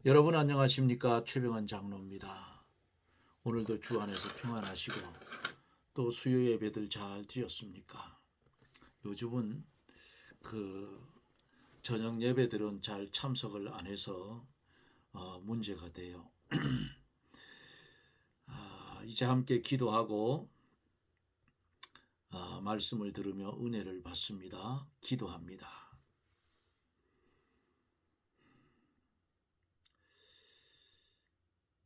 여러분 안녕하십니까? 최병환 장로입니다. 오늘도 주 안에서 평안하시고 또 수요 예배들 잘 드렸습니까? 요즘은 그 저녁 예배들은 잘 참석을 안 해서 문제가 돼요. 이제 함께 기도하고 말씀을 들으며 은혜를 받습니다. 기도합니다.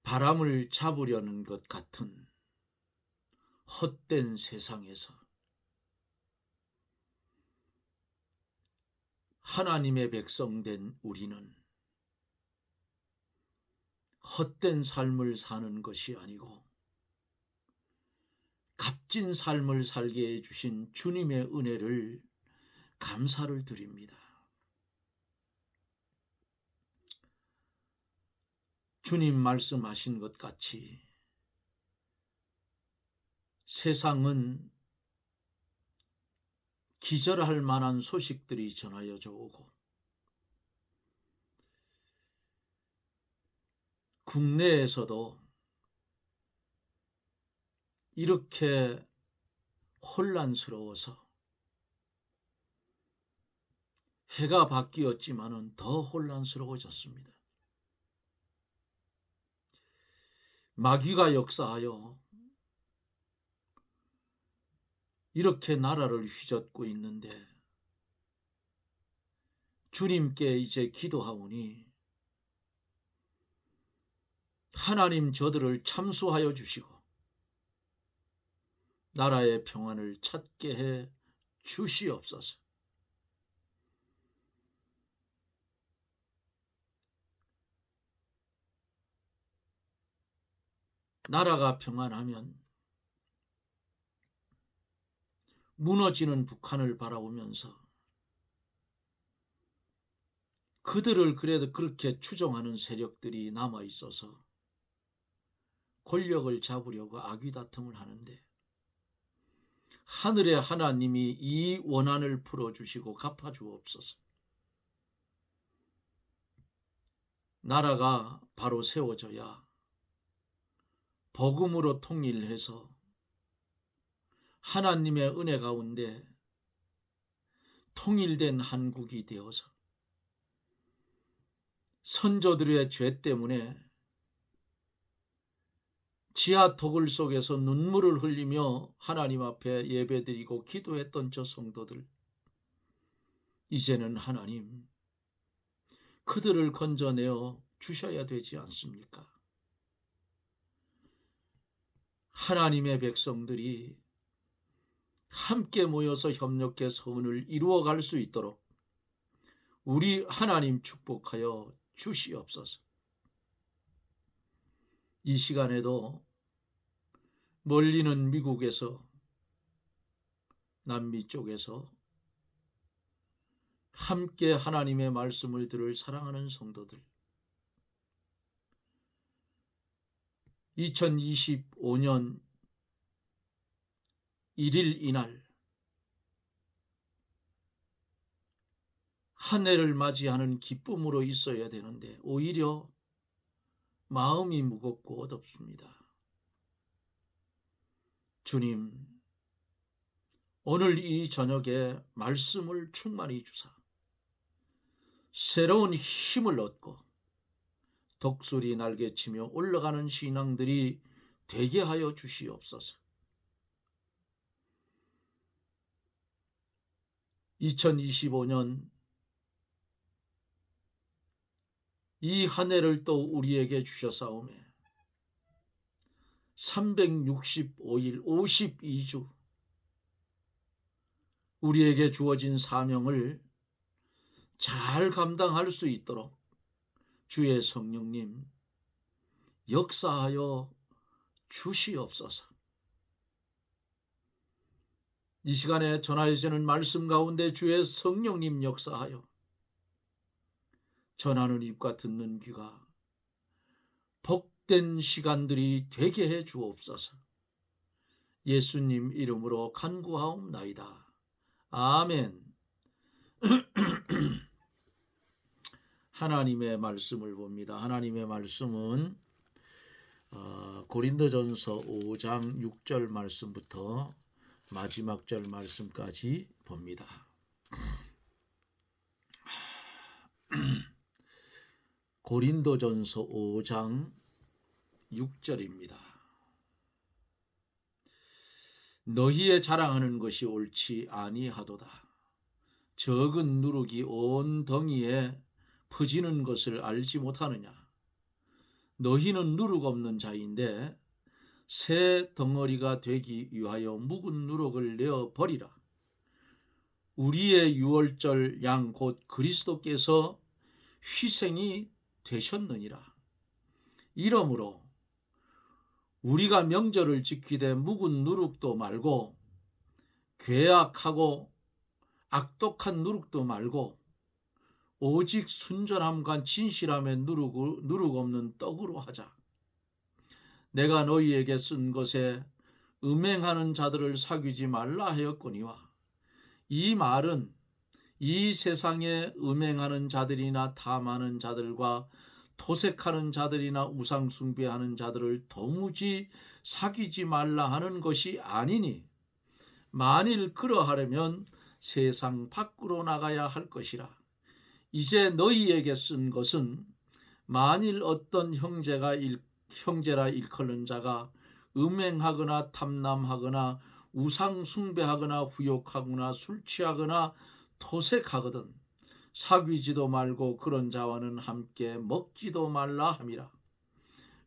바람을 잡으려는 것 같은 헛된 세상에서 하나님의 백성된 우리는 헛된 삶을 사는 것이 아니고 값진 삶을 살게 해주신 주님의 은혜를 감사를 드립니다. 주님 말씀하신 것 같이 세상은 기절할 만한 소식들이 전하여져 오고 국내에서도 이렇게 혼란스러워서 해가 바뀌었지만은 더 혼란스러워졌습니다. 마귀가 역사하여 이렇게 나라를 휘젓고 있는데 주님께 이제 기도하오니 하나님 저들을 참수하여 주시고 나라의 평안을 찾게 해 주시옵소서. 나라가 평안하면 무너지는 북한을 바라보면서 그들을 그래도 그렇게 추종하는 세력들이 남아 있어서 권력을 잡으려고 아귀다툼을 하는데 하늘의 하나님이 이 원한을 풀어주시고 갚아주옵소서. 나라가 바로 세워져야 복음으로 통일해서 하나님의 은혜 가운데 통일된 한국이 되어서 선조들의 죄 때문에 지하 토굴 속에서 눈물을 흘리며 하나님 앞에 예배드리고 기도했던 저 성도들, 이제는 하나님 그들을 건져내어 주셔야 되지 않습니까? 하나님의 백성들이 함께 모여서 협력해 선을 이루어갈 수 있도록 우리 하나님 축복하여 주시옵소서. 이 시간에도 멀리는 미국에서 남미 쪽에서 함께 하나님의 말씀을 들을 사랑하는 성도들, 2025년 1일 이날 한 해를 맞이하는 기쁨으로 있어야 되는데 오히려 마음이 무겁고 어둡습니다. 주님, 오늘 이 저녁에 말씀을 충만히 주사 새로운 힘을 얻고 독수리 날개치며 올라가는 신앙들이 되게 하여 주시옵소서. 2025년 이 한 해를 또 우리에게 주셨사오매 365일 52주 우리에게 주어진 사명을 잘 감당할 수 있도록 주의 성령님 역사하여 주시옵소서. 이 시간에 전하여지는 말씀 가운데 주의 성령님 역사하여 전하는 입과 듣는 귀가 복된 시간들이 되게 해 주옵소서. 예수님 이름으로 간구하옵나이다. 아멘. 하나님의 말씀을 봅니다. 하나님의 말씀은 고린도전서 5장 6절 말씀부터 마지막 절 말씀까지 봅니다. 고린도전서 5장 6절입니다. 너희의 자랑하는 것이 옳지 아니하도다. 적은 누룩이 온 덩이에 퍼지는 것을 알지 못하느냐. 너희는 누룩 없는 자인데 새 덩어리가 되기 위하여 묵은 누룩을 내어 버리라. 우리의 유월절 양 곧 그리스도께서 희생이 되셨느니라. 이러므로 우리가 명절을 지키되 묵은 누룩도 말고 괴악하고 악독한 누룩도 말고 오직 순전함과 진실함의 누룩 없는 떡으로 하자. 내가 너희에게 쓴 것에 음행하는 자들을 사귀지 말라 하였거니와 이 말은 이 세상에 음행하는 자들이나 탐하는 자들과 토색하는 자들이나 우상 숭배하는 자들을 도무지 사귀지 말라 하는 것이 아니니 만일 그러하려면 세상 밖으로 나가야 할 것이라. 이제 너희에게 쓴 것은 만일 어떤 형제라 일컬는 자가 음행하거나 탐남하거나 우상 숭배하거나 후욕하거나 술 취하거나 토색하거든 사귀지도 말고 그런 자와는 함께 먹지도 말라 함이라.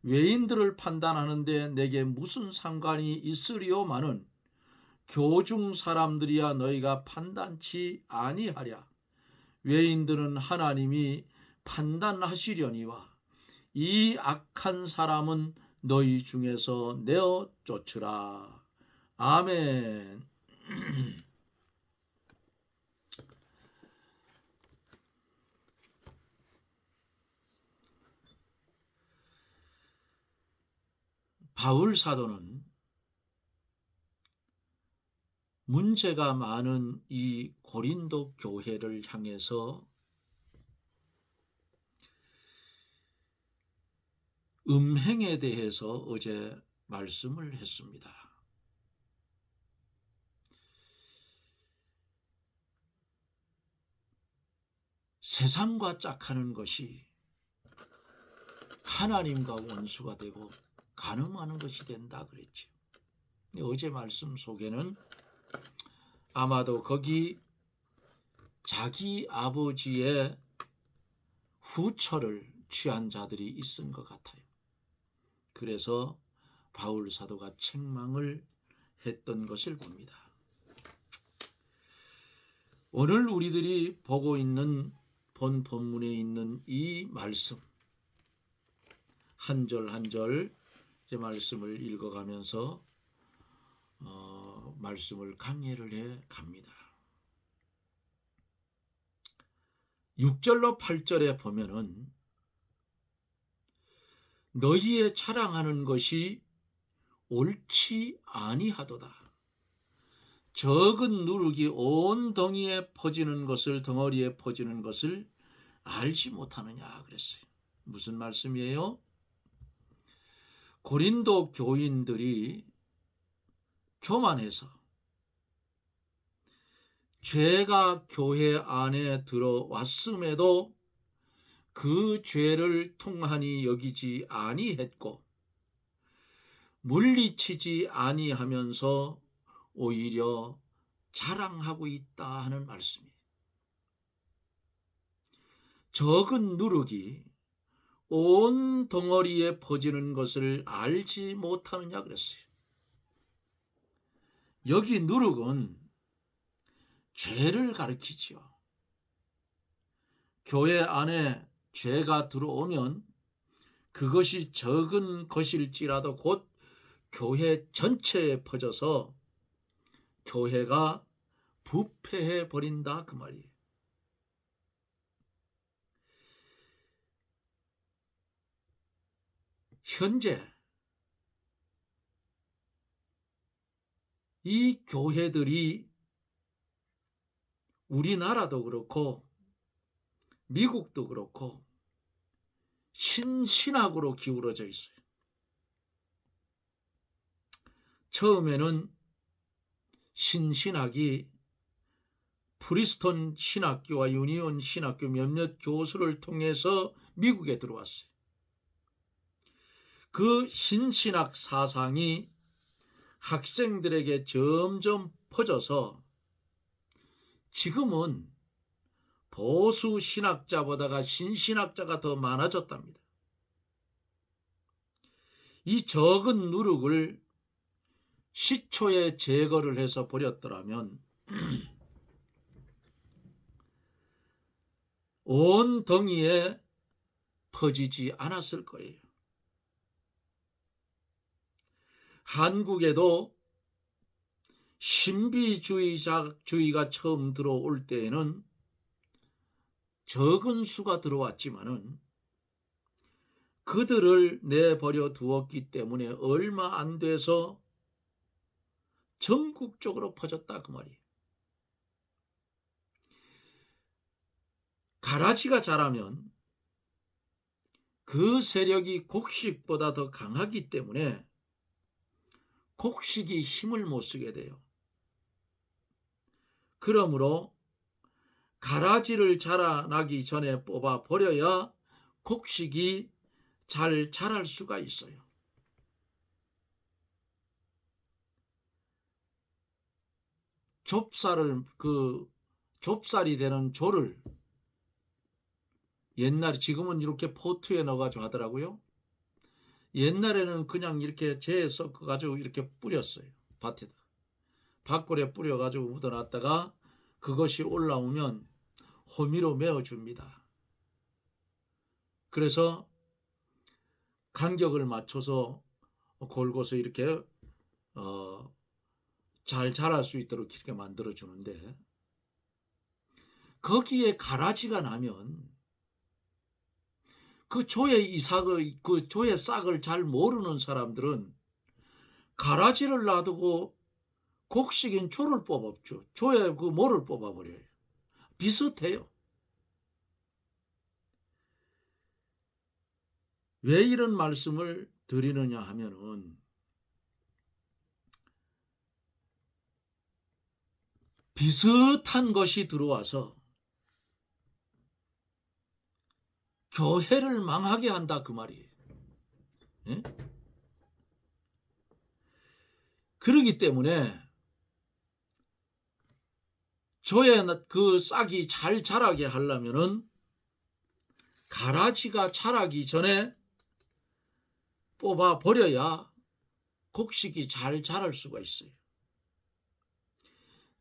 외인들을 판단하는데 내게 무슨 상관이 있으리오마는 교중 사람들이야 너희가 판단치 아니하랴. 외인들은 하나님이 판단하시려니와 이 악한 사람은 너희 중에서 내어 쫓으라. 아멘. 바울 사도는 문제가 많은 이 고린도 교회를 향해서 음행에 대해서 어제 말씀을 했습니다. 세상과 짝하는 것이 하나님과 원수가 되고 간음하는 것이 된다 그랬죠. 어제 말씀 속에는 아마도 거기 자기 아버지의 후처를 취한 자들이 있은 것 같아요. 그래서 바울 사도가 책망을 했던 것을 봅니다. 오늘 우리들이 보고 있는 본 본문에 있는 이 말씀 한 절 한 절 말씀을 읽어가면서 말씀을 강해를 해 갑니다. 6절로 8절에 보면은 너희의 자랑하는 것이 옳지 아니하도다. 적은 누룩이 온 덩이에 퍼지는 것을 덩어리에 퍼지는 것을 알지 못하느냐 그랬어요. 무슨 말씀이에요? 고린도 교인들이 교만해서 죄가 교회 안에 들어왔음에도 그 죄를 통하니 여기지 아니했고 물리치지 아니하면서 오히려 자랑하고 있다 하는 말씀이에요. 적은 누룩이 온 덩어리에 퍼지는 것을 알지 못하느냐 그랬어요. 여기 누룩은 죄를 가리키지요. 교회 안에 죄가 들어오면 그것이 적은 것일지라도 곧 교회 전체에 퍼져서 교회가 부패해 버린다 그 말이에요. 현재 이 교회들이 우리나라도 그렇고 미국도 그렇고 신신학으로 기울어져 있어요. 처음에는 신신학이 프리스톤 신학교와 유니온 신학교 몇몇 교수를 통해서 미국에 들어왔어요. 그 신신학 사상이 학생들에게 점점 퍼져서 지금은 보수 신학자보다가 신신학자가 더 많아졌답니다. 이 적은 누룩을 시초에 제거를 해서 버렸더라면 온 덩이에 퍼지지 않았을 거예요. 한국에도 신비주의가 처음 들어올 때에는 적은 수가 들어왔지만은 그들을 내버려 두었기 때문에 얼마 안 돼서 전국적으로 퍼졌다 그 말이에요. 가라지가 자라면 그 세력이 곡식보다 더 강하기 때문에 곡식이 힘을 못 쓰게 돼요. 그러므로 가라지를 자라나기 전에 뽑아 버려야 곡식이 잘 자랄 수가 있어요. 좁쌀이 되는 조를 옛날에, 지금은 이렇게 포트에 넣어가지고 하더라고요. 옛날에는 그냥 이렇게 재에 섞어가지고 이렇게 뿌렸어요. 밭에다. 밭골에 뿌려가지고 묻어놨다가 그것이 올라오면 호미로 메어줍니다. 그래서 간격을 맞춰서 골고서 이렇게 잘 자랄 수 있도록 이렇게 만들어주는데, 거기에 가라지가 나면 그 조의 싹을 잘 모르는 사람들은 가라지를 놔두고 곡식인 조를 뽑았죠. 조의 그 모를 뽑아버려요. 비슷해요. 왜 이런 말씀을 드리느냐 하면은, 비슷한 것이 들어와서 교회를 망하게 한다 그 말이에요. 예? 그러기 때문에 조의 그 싹이 잘 자라게 하려면은 가라지가 자라기 전에 뽑아 버려야 곡식이 잘 자랄 수가 있어요.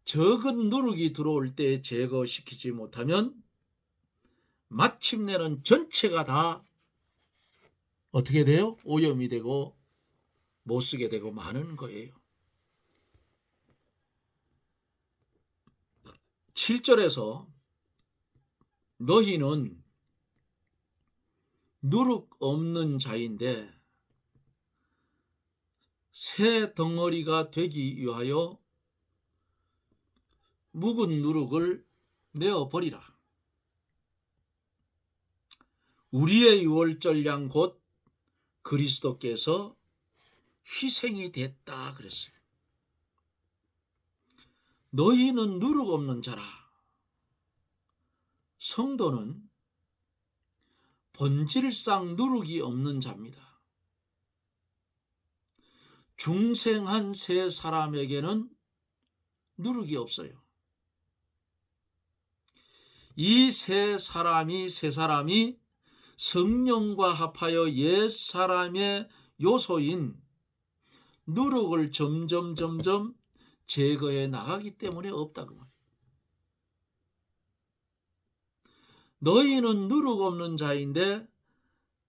적은 누룩이 들어올 때 제거시키지 못하면 마침내는 전체가 다 어떻게 돼요? 오염이 되고 못 쓰게 되고 마는 거예요. 7절에서 너희는 누룩 없는 자인데 새 덩어리가 되기 위하여 묵은 누룩을 내어버리라. 우리의 유월절 양 곧 그리스도께서 희생이 됐다 그랬어요. 너희는 누룩 없는 자라. 성도는 본질상 누룩이 없는 자입니다. 중생한 새 사람에게는 누룩이 없어요. 이 새 사람이 성령과 합하여 옛 사람의 요소인 누룩을 점점 제거해 나가기 때문에 없다 그 말이에요. 너희는 누룩 없는 자인데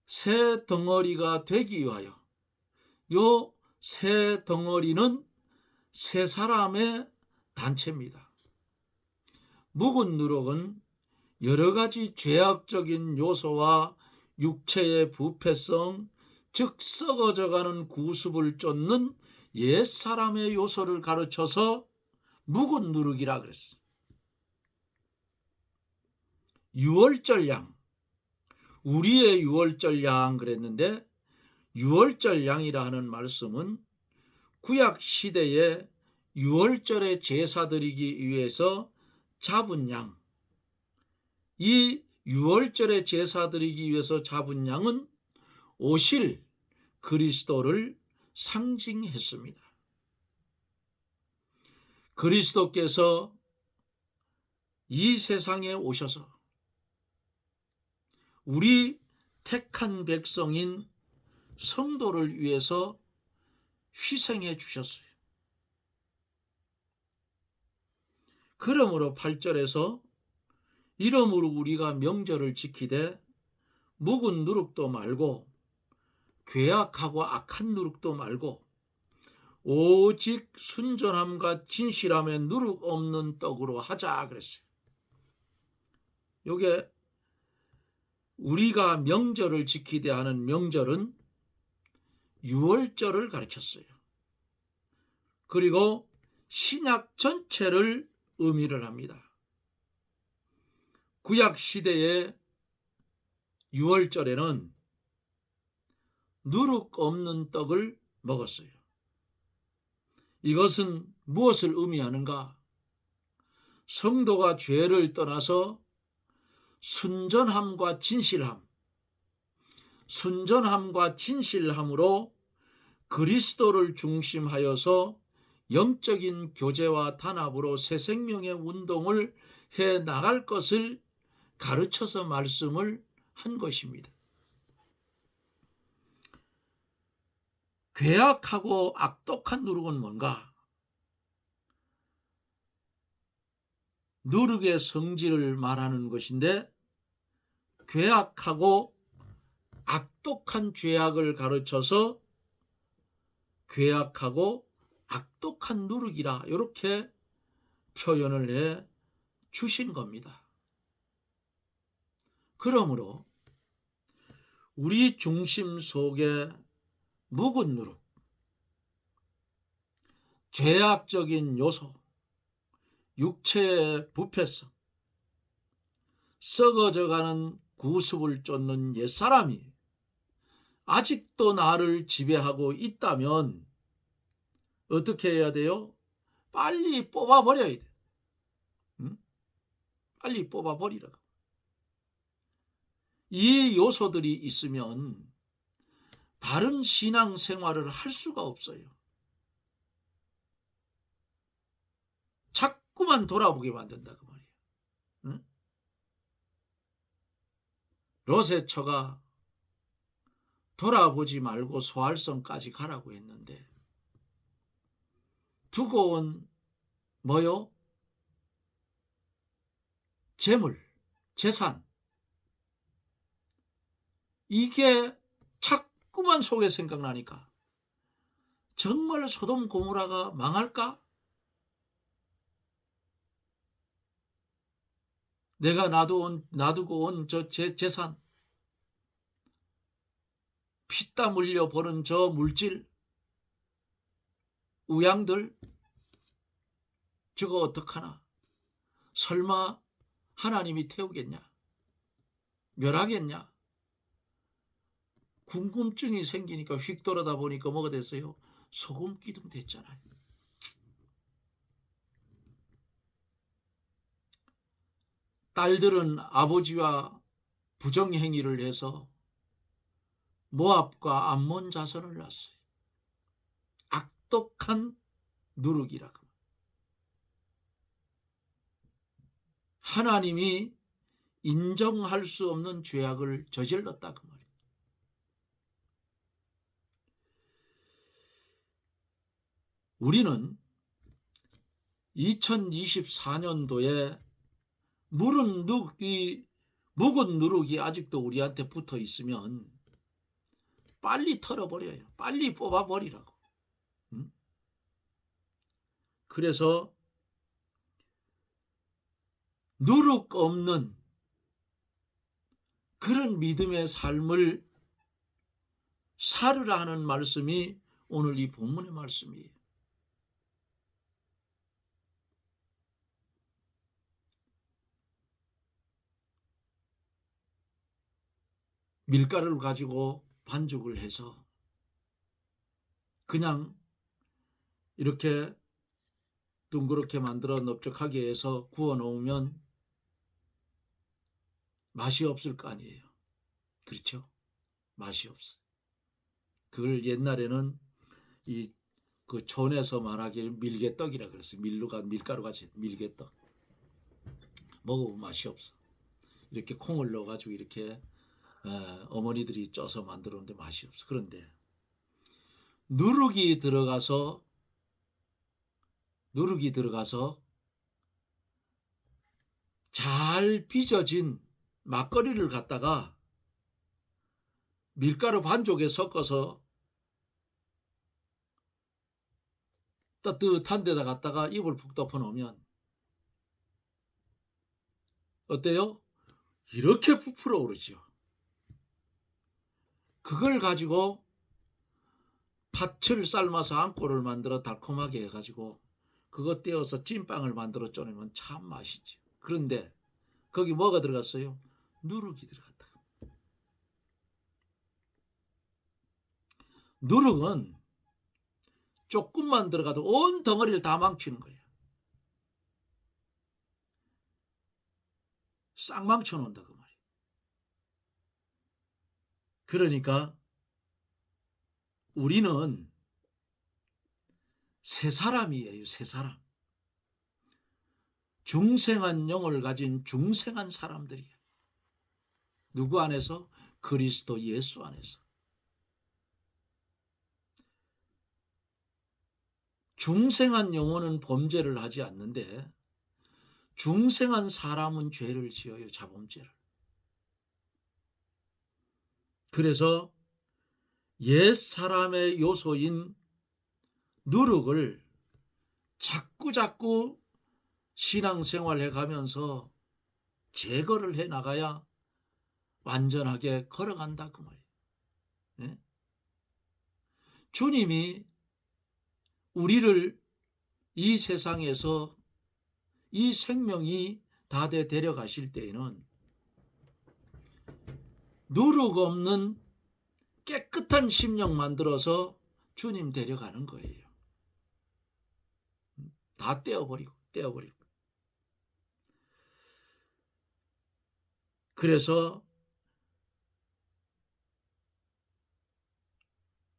새 덩어리가 되기 위하여, 요 새 덩어리는 새 사람의 단체입니다. 묵은 누룩은 여러 가지 죄악적인 요소와 육체의 부패성, 즉 썩어져가는 구습을 쫓는 옛사람의 요소를 가르쳐서 묵은 누룩이라 그랬어요. 유월절 양, 우리의 유월절 양 그랬는데, 유월절 양이라 하는 말씀은 구약 시대에 유월절에 제사 드리기 위해서 잡은 양, 이 유월절에 제사 드리기 위해서 잡은 양은 오실 그리스도를 상징했습니다. 그리스도께서 이 세상에 오셔서 우리 택한 백성인 성도를 위해서 희생해 주셨어요. 그러므로 8절에서 이러므로 우리가 명절을 지키되 묵은 누룩도 말고 괴악하고 악한 누룩도 말고 오직 순전함과 진실함에 누룩 없는 떡으로 하자 그랬어요. 요게 우리가 명절을 지키되 하는 명절은 유월절을 가르쳤어요. 그리고 신약 전체를 의미를 합니다. 구약 시대의 유월절에는 누룩 없는 떡을 먹었어요. 이것은 무엇을 의미하는가? 성도가 죄를 떠나서 순전함과 진실함으로 그리스도를 중심하여서 영적인 교제와 단합으로 새 생명의 운동을 해 나갈 것을 가르쳐서 말씀을 한 것입니다. 괴악하고 악독한 누룩은 뭔가? 누룩의 성질을 말하는 것인데, 괴악하고 악독한 죄악을 가르쳐서 괴악하고 악독한 누룩이라 이렇게 표현을 해 주신 겁니다. 그러므로 우리 중심 속에 묵은 누룩, 죄악적인 요소, 육체의 부패성, 썩어져가는 구습을 쫓는 옛사람이 아직도 나를 지배하고 있다면 어떻게 해야 돼요? 빨리 뽑아버려야 돼. 응? 빨리 뽑아버리라고. 이 요소들이 있으면 바른 신앙생활을 할 수가 없어요. 자꾸만 돌아보게 만든다 그 말이에요. 응? 롯의 처가 돌아보지 말고 소알성까지 가라고 했는데 두고 온 뭐요? 재물, 재산. 이게 자꾸만 속에 생각나니까 정말 소돔 고모라가 망할까? 내가 놔두고 온 저 재산, 피땀 흘려 버는 저 물질, 우양들, 저거 어떡하나? 설마 하나님이 태우겠냐? 멸하겠냐? 궁금증이 생기니까 휙 돌아다 보니까 뭐가 됐어요? 소금 기둥 됐잖아요. 딸들은 아버지와 부정행위를 해서 모압과 암몬 자손을 낳았어요. 악독한 누룩이라고. 하나님이 인정할 수 없는 죄악을 저질렀다 그 말이에요. 우리는 2024년도에 묵은 누룩이 아직도 우리한테 붙어 있으면 빨리 털어버려요. 빨리 뽑아버리라고. 그래서 누룩 없는 그런 믿음의 삶을 살으라 하는 말씀이 오늘 이 본문의 말씀이에요. 밀가루를 가지고 반죽을 해서 그냥 이렇게 둥그렇게 만들어 넓적하게 해서 구워 놓으면 맛이 없을 거 아니에요. 그렇죠? 맛이 없어. 그걸 옛날에는 그 촌에서 말하기를 밀개떡이라 그랬어요. 밀가루 같이 밀개떡. 먹어보면 맛이 없어. 이렇게 콩을 넣어가지고 이렇게 어머니들이 쪄서 만들었는데 맛이 없어. 그런데 누룩이 들어가서 잘 빚어진 막걸리를 갖다가 밀가루 반죽에 섞어서 따뜻한 데다 갖다가 입을 푹 덮어 놓으면 어때요? 이렇게 부풀어 오르죠. 그걸 가지고 팥을 삶아서 안골을 만들어 달콤하게 해가지고 그거 떼어서 찐빵을 만들어 쪼내면 참 맛있죠. 그런데 거기 뭐가 들어갔어요? 누룩이 들어갔다. 누룩은 조금만 들어가도 온 덩어리를 다 망치는 거예요. 싹 망쳐놓는다 그 말이에요. 그러니까 우리는 새 사람이에요. 새 사람. 중생한 영을 가진 중생한 사람들이에요. 누구 안에서? 그리스도 예수 안에서. 중생한 영혼은 범죄를 하지 않는데 중생한 사람은 죄를 지어요. 자범죄를. 그래서 옛 사람의 요소인 누룩을 자꾸 신앙생활 해가면서 제거를 해나가야 완전하게 걸어간다 그 말이에요. 네? 주님이 우리를 이 세상에서 이 생명이 다 돼 데려가실 때에는 누룩 없는 깨끗한 심령 만들어서 주님 데려가는 거예요. 다 떼어버리고. 그래서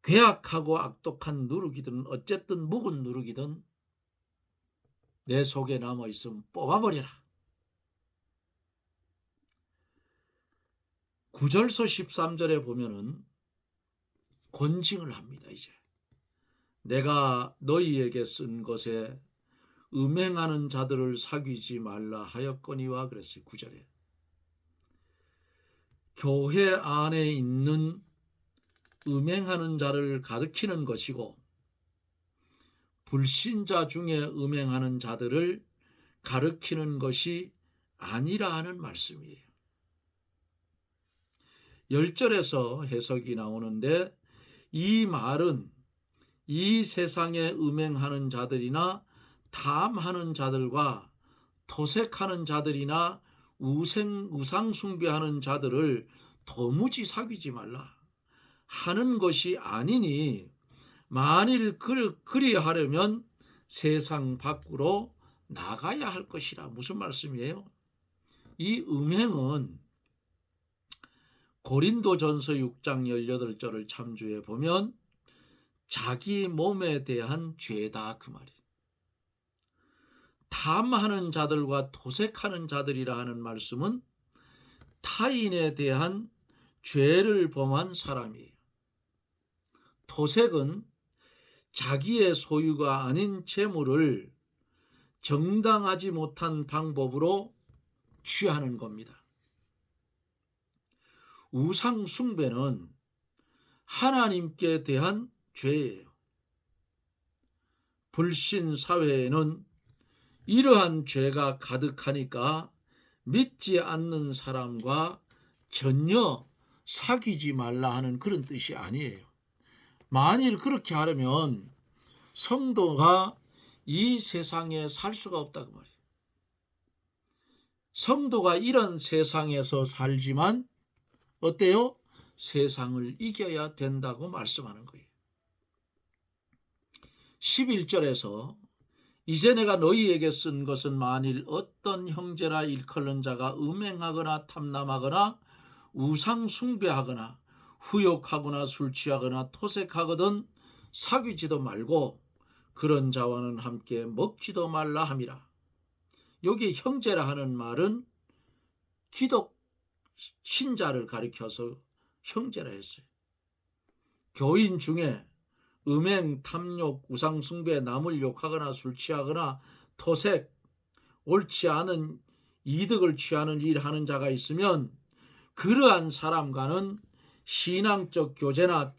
괴악하고 악독한 누룩이든 어쨌든 묵은 누룩이든 내 속에 남아있으면 뽑아버려라. 9절서 13절에 보면은 권징을 합니다. 이제 내가 너희에게 쓴 것에 음행하는 자들을 사귀지 말라 하였거니와 그랬어요. 9절에 교회 안에 있는 음행하는 자를 가리키는 것이고 불신자 중에 음행하는 자들을 가리키는 것이 아니라 하는 말씀이에요. 10절에서 해석이 나오는데 이 말은 이 세상에 음행하는 자들이나 탐하는 자들과 토색하는 자들이나 우상 숭배하는 자들을 도무지 사귀지 말라 하는 것이 아니니 만일 그리하려면 세상 밖으로 나가야 할 것이라. 무슨 말씀이에요? 이 음행은 고린도전서 6장 18절을 참조해 보면 자기 몸에 대한 죄다 그 말이에요. 탐하는 자들과 토색하는 자들이라 하는 말씀은 타인에 대한 죄를 범한 사람이에요. 토색은 자기의 소유가 아닌 재물을 정당하지 못한 방법으로 취하는 겁니다. 우상 숭배는 하나님께 대한 죄예요. 불신 사회에는 이러한 죄가 가득하니까 믿지 않는 사람과 전혀 사귀지 말라 하는 그런 뜻이 아니에요. 만일 그렇게 하려면 성도가 이 세상에 살 수가 없다고 말이에요. 성도가 이런 세상에서 살지만 어때요? 세상을 이겨야 된다고 말씀하는 거예요. 11절에서 이제 내가 너희에게 쓴 것은 만일 어떤 형제나 일컬는 자가 음행하거나 탐남하거나 우상 숭배하거나 후욕하거나 술 취하거나 토색하거든 사귀지도 말고 그런 자와는 함께 먹지도 말라 함이라. 여기 형제라 하는 말은 기독 신자를 가리켜서 형제라 했어요. 교인 중에 음행, 탐욕, 우상숭배, 남을 욕하거나 술 취하거나 토색, 옳지 않은 이득을 취하는 일 하는 자가 있으면 그러한 사람과는 신앙적 교제나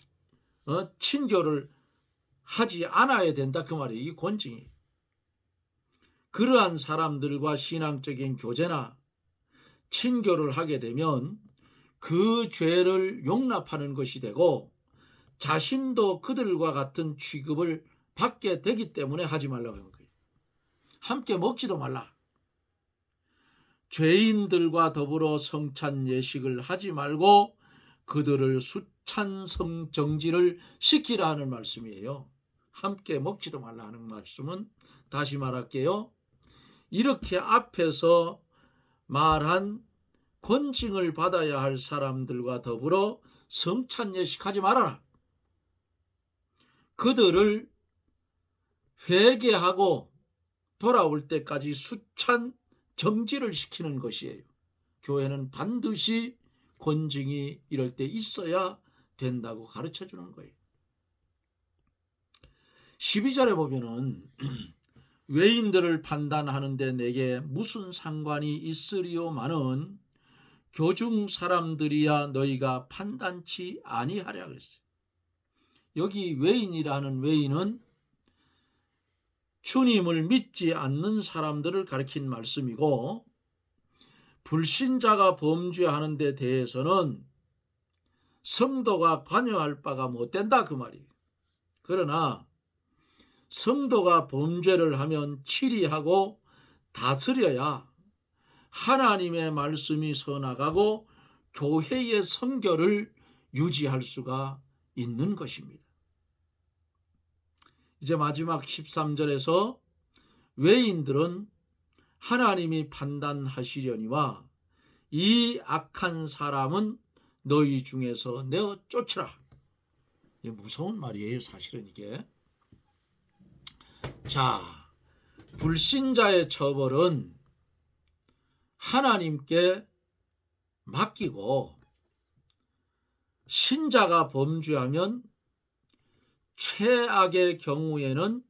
친교를 하지 않아야 된다 그 말이에요. 이 권징이. 그러한 사람들과 신앙적인 교제나 친교를 하게 되면 그 죄를 용납하는 것이 되고 자신도 그들과 같은 취급을 받게 되기 때문에 하지 말라고 하는 거예요. 함께 먹지도 말라. 죄인들과 더불어 성찬 예식을 하지 말고 그들을 수찬 성정지를 시키라 하는 말씀이에요. 함께 먹지도 말라 하는 말씀은 다시 말할게요. 이렇게 앞에서 말한 권징을 받아야 할 사람들과 더불어 성찬 예식하지 말아라. 그들을 회개하고 돌아올 때까지 수찬 정지를 시키는 것이에요. 교회는 반드시 권징이 이럴 때 있어야 된다고 가르쳐주는 거예요. 12절에 보면은 외인들을 판단하는데 내게 무슨 상관이 있으리요마는 교중 사람들이야 너희가 판단치 아니하랴 그랬어요. 여기 외인이라는 외인은 주님을 믿지 않는 사람들을 가리킨 말씀이고 불신자가 범죄하는 데 대해서는 성도가 관여할 바가 못 된다 그 말이에요. 그러나 성도가 범죄를 하면 치리하고 다스려야 하나님의 말씀이 서나가고 교회의 성결을 유지할 수가 있는 것입니다. 이제 마지막 13절에서 외인들은 하나님이 판단하시려니와 이 악한 사람은 너희 중에서 내어 쫓으라. 이게 무서운 말이에요, 사실은 이게. 자, 불신자의 처벌은 하나님께 맡기고 신자가 범죄하면 최악의 경우에는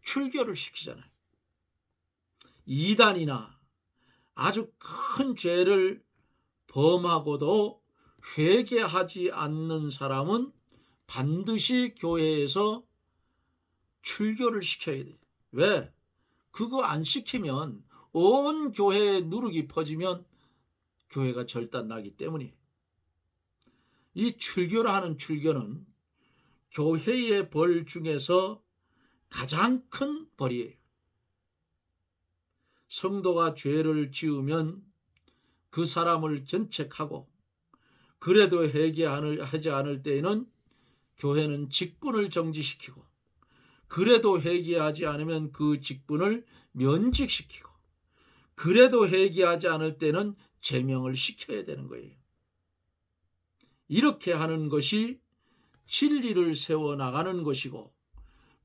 출교를 시키잖아요. 이단이나 아주 큰 죄를 범하고도 회개하지 않는 사람은 반드시 교회에서 출교를 시켜야 돼요. 왜? 그거 안 시키면 온 교회에 누룩이 퍼지면 교회가 절단나기 때문이에요. 이 출교라 하는 출교는 교회의 벌 중에서 가장 큰 벌이에요. 성도가 죄를 지으면 그 사람을 견책하고 그래도 회개하지 않을 때에는 교회는 직분을 정지시키고 그래도 회개하지 않으면 그 직분을 면직시키고 그래도 회개하지 않을 때는 제명을 시켜야 되는 거예요. 이렇게 하는 것이 진리를 세워나가는 것이고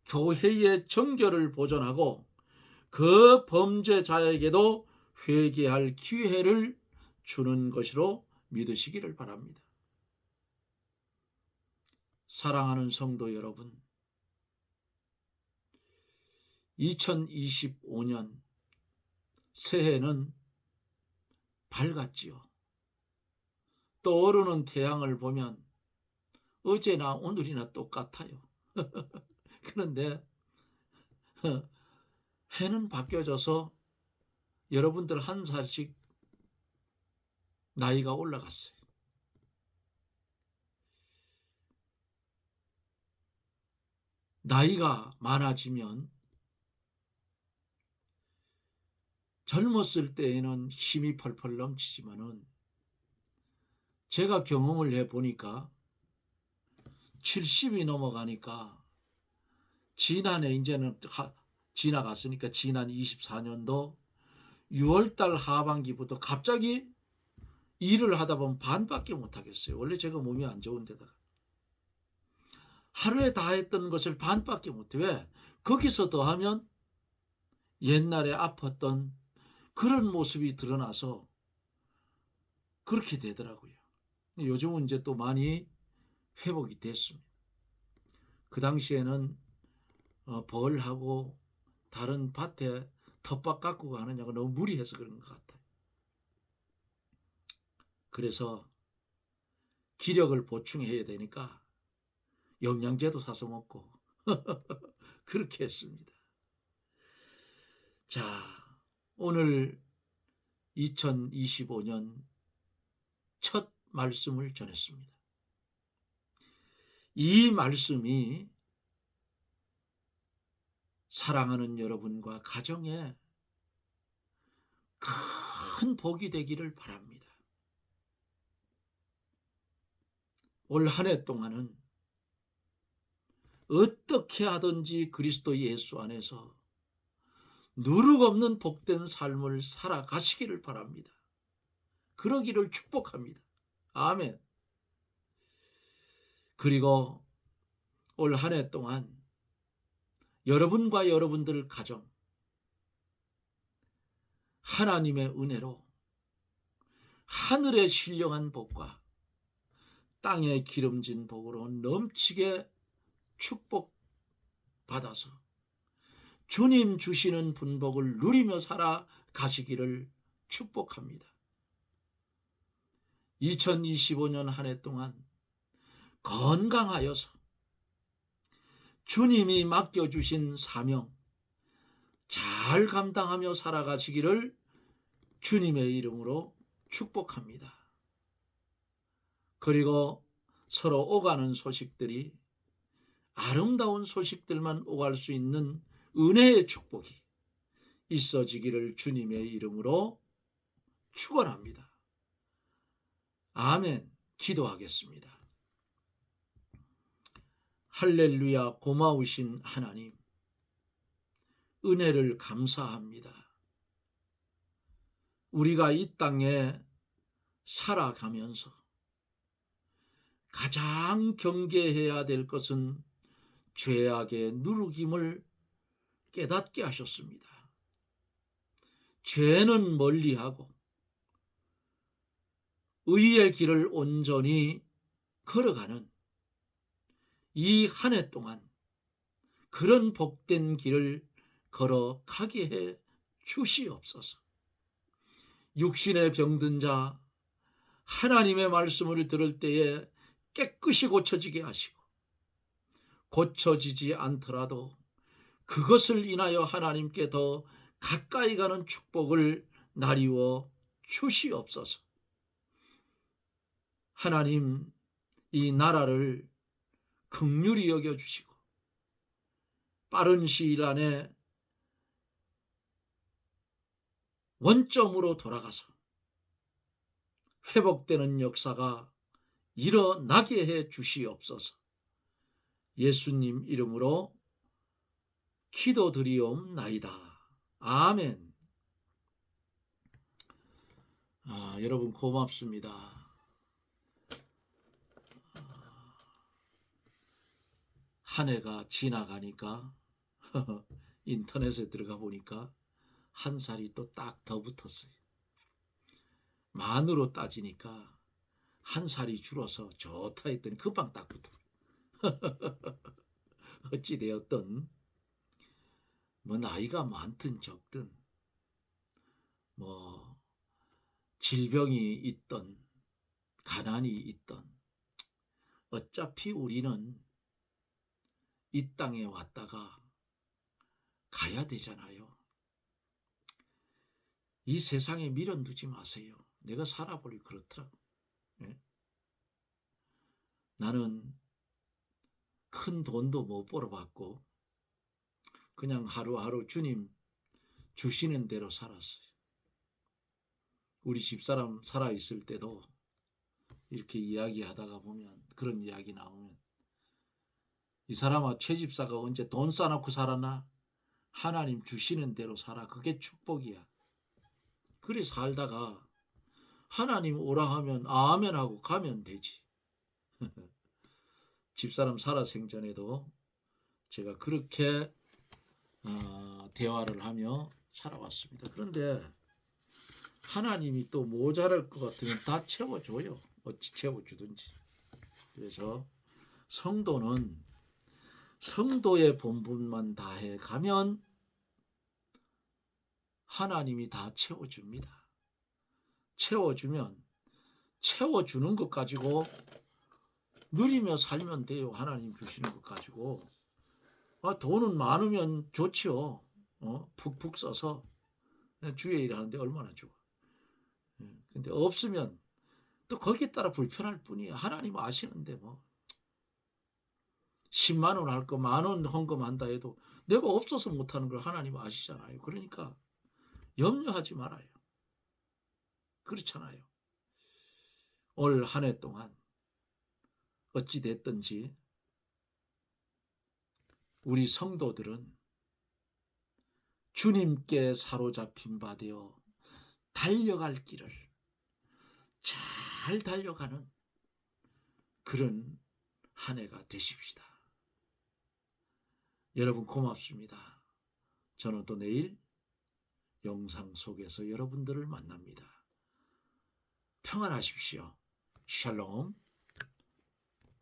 교회의 정결을 보존하고 그 범죄자에게도 회개할 기회를 주는 것으로 믿으시기를 바랍니다. 사랑하는 성도 여러분, 2025년 새해는 밝았지요. 떠오르는 태양을 보면 어제나 오늘이나 똑같아요. 그런데 해는 바뀌어져서 여러분들 한 살씩 나이가 올라갔어요. 나이가 많아지면 젊었을 때에는 힘이 펄펄 넘치지만은 제가 경험을 해보니까 70이 넘어가니까 지난해 이제는 지나갔으니까 지난 24년도 6월달 하반기부터 갑자기 일을 하다 보면 반밖에 못하겠어요. 원래 제가 몸이 안 좋은데다가 하루에 다 했던 것을 반밖에 못해. 왜? 거기서 더하면 옛날에 아팠던 그런 모습이 드러나서 그렇게 되더라고요. 요즘은 이제 또 많이 회복이 됐습니다. 그 당시에는 벌하고 다른 밭에 텃밭 가꾸고 하느냐고 너무 무리해서 그런 것 같아요. 그래서 기력을 보충해야 되니까 영양제도 사서 먹고 그렇게 했습니다. 자, 오늘 2025년 첫 말씀을 전했습니다. 이 말씀이 사랑하는 여러분과 가정에 큰 복이 되기를 바랍니다. 올 한 해 동안은 어떻게 하든지 그리스도 예수 안에서 누룩 없는 복된 삶을 살아가시기를 바랍니다. 그러기를 축복합니다. 아멘. 그리고 올 한 해 동안 여러분과 여러분들 가정 하나님의 은혜로 하늘의 신령한 복과 땅의 기름진 복으로 넘치게 축복받아서 주님 주시는 분복을 누리며 살아가시기를 축복합니다. 2025년 한 해 동안 건강하여서 주님이 맡겨주신 사명 잘 감당하며 살아가시기를 주님의 이름으로 축복합니다. 그리고 서로 오가는 소식들이 아름다운 소식들만 오갈 수 있는 은혜의 축복이 있어지기를 주님의 이름으로 축원합니다. 아멘. 기도하겠습니다. 할렐루야. 고마우신 하나님, 은혜를 감사합니다. 우리가 이 땅에 살아가면서 가장 경계해야 될 것은 죄악의 누룩임을 깨닫게 하셨습니다. 죄는 멀리하고 의의 길을 온전히 걸어가는 이 한 해 동안 그런 복된 길을 걸어가게 해 주시옵소서. 육신에 병든 자 하나님의 말씀을 들을 때에 깨끗이 고쳐지게 하시고, 고쳐지지 않더라도 그것을 인하여 하나님께 더 가까이 가는 축복을 나리워 주시옵소서. 하나님, 이 나라를 긍휼히 여겨주시고 빠른 시일 안에 원점으로 돌아가서 회복되는 역사가 일어나게 해 주시옵소서. 예수님 이름으로 기도드리옵나이다. 아멘. 여러분 고맙습니다. 한 해가 지나가니까 인터넷에 들어가 보니까 한 살이 또 딱 더 붙었어요. 만으로 따지니까 한 살이 줄어서 좋다 했더니 금방 딱 붙어. 어찌되었든 뭐 나이가 많든 적든 뭐 질병이 있던 가난이 있던 어차피 우리는 이 땅에 왔다가 가야 되잖아요. 이 세상에 미련 두지 마세요. 내가 살아보니 그렇더라고. 예? 나는 큰 돈도 못 벌어봤고 그냥 하루하루 주님 주시는 대로 살았어요. 우리 집사람 살아있을 때도 이렇게 이야기하다가 보면 그런 이야기 나오면 이 사람아 최 집사가 언제 돈 쌓아놓고 살았나? 하나님 주시는 대로 살아. 그게 축복이야. 그리 살다가 하나님 오라 하면 아멘 하고 가면 되지. 집사람 살아생전에도 제가 그렇게 대화를 하며 살아왔습니다. 그런데 하나님이 또 모자랄 것 같으면 다 채워줘요. 어찌 채워주든지. 그래서 성도는 성도의 본분만 다해 가면 하나님이 다 채워줍니다. 채워주면 채워주는 것 가지고 누리며 살면 돼요. 하나님 주시는 것 가지고. 돈은 많으면 좋지요. 푹푹 써서 주의 일 하는데 얼마나 좋아. 근데 없으면 또 거기에 따라 불편할 뿐이야. 하나님 아시는데 뭐 10만 원 할 거 10,000원 헌금한다 해도 내가 없어서 못하는 걸 하나님 아시잖아요. 그러니까 염려하지 말아요. 그렇잖아요. 올 한 해 동안 어찌 됐든지 우리 성도들은 주님께 사로잡힌 바 되어 달려갈 길을 잘 달려가는 그런 한 해가 되십시다. 여러분 고맙습니다. 저는 또 내일 영상 속에서 여러분들을 만납니다. 평안하십시오. 샬롬.